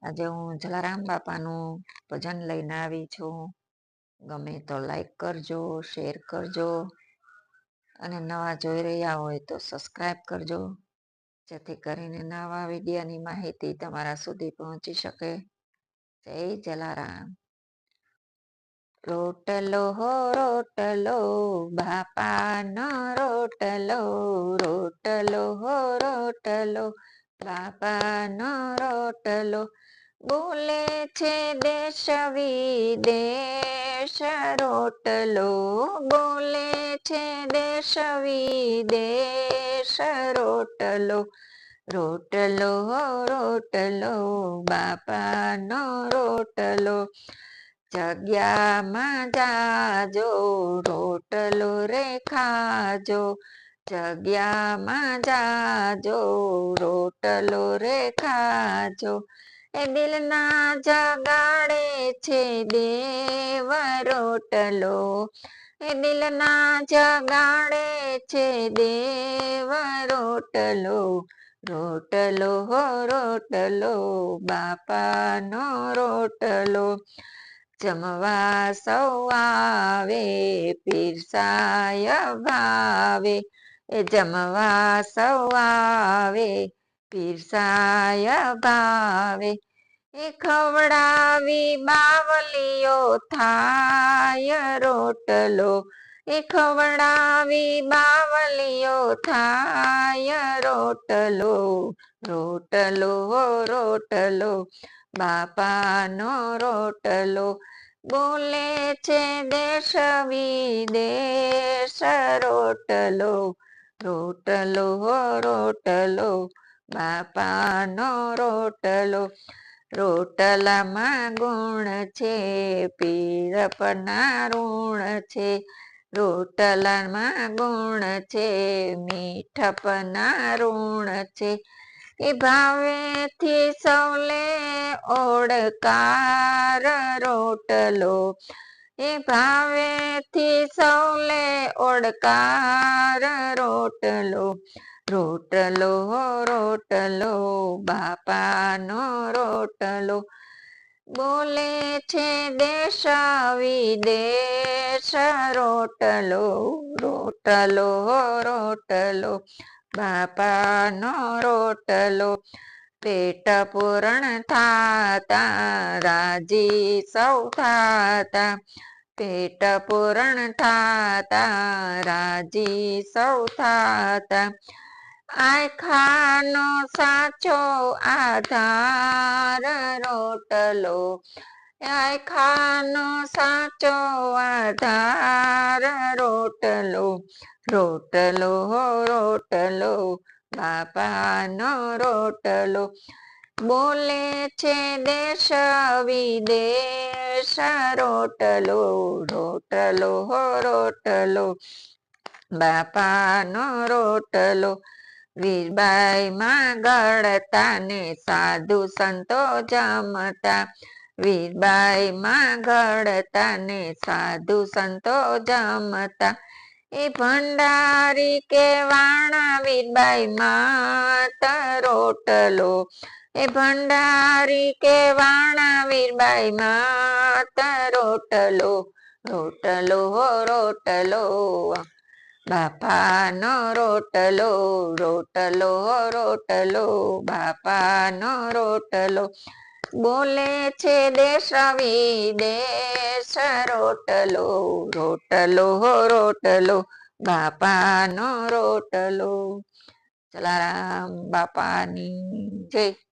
આજે હું જલારામ બાપાનું ભજન લઈને આવી છું. ગમે તો લાઈક કરજો, શેર કરજો અને નવા જોઈ રહ્યા હોય તો સબસ્ક્રાઈબ કરજો, જેથી કરીને નવા વિડીયોની માહિતી તમારા સુધી પહોંચી શકે. જય જલારામ. રોટલો હો રોટલો, બાપાનો રોટલો, રોટલો હો રોટલો, બાપાનો રોટલો. બોલે છે દેશ વિદેશ રોટલો, બોલે છે દેશ વિદેશ રોટલો, રોટલો હો રોટલો, બાપાનો રોટલો. જગ્યામાં જાજો, રોટલો રે ખાજો, જગ્યામાં જાજો, રોટલો રે ખાજો. એ દિલના જગાડે છે દેવ રોટલો, એ દિલના જગાડે છે દેવ રોટલો, રોટલો હો રોટલો, બાપાનો રોટલો. જમવા સૌ આવે, પીરસાય ભાવે, એ જમવા સૌ આવે, પીરસાય ભાવે. એ ખવડાવી બાવલીઓ થાય રોટલો, એ ખવડાવી બાવલીઓ થાય રોટલો, રોટલો રોટલો, બાપાનો રોટલો. બોલે છે દેશ વિદેશ રોટલો, રોટલો રોટલો, બાપાનો રોટલો. રોટલામાં ગુણ છે, પીરપના ઋણ છે, રોટલામાં ગુણ છે, મીઠપના ઋણ છે. એ ભાવેથી સૌલે ઓડકાર રોટલો, એ ભાવેથી સૌલે ઓડકાર રોટલો, રોટલો રોટલો, બાપાનો રોટલો. બોલે છે દેશ વિદેશ રોટલો, રોટલો રોટલો, બાપાનો રોટલો. પેટ પૂરણ થાતા રાજી સૌ થાતા, પેટ પૂરણ થાતા રાજી સૌ થાતા. આખાનો સાચો આધાર રોટલો, આખાનો સાચો આધાર રોટલો, રોટલો રોટલો, બાપાનો રોટલો. બોલે છે દેશ વિદેશ રોટલો, રોટલો રોટલો, બાપાનો રોટલો. વીરબાઈ માં ગળતા ને સાધુ સંતો જમતા, વીરબાઈ માં ગળતા ને સાધુ સંતો જમતા. એ ભંડારી કે વાણા વીરબાઈ માત રોટલો, એ ભંડારી કે વાણા વીરબાઈ માત રોટલો, રોટલો રોટલો, બાપાનો રોટલો, રોટલો રોટલો, બાપાનો રોટલો. બોલે છે દેશ વિદેશ રોટલો, રોટલો રોટલો, બાપાનો રોટલો. જલારામ બાપાની જય.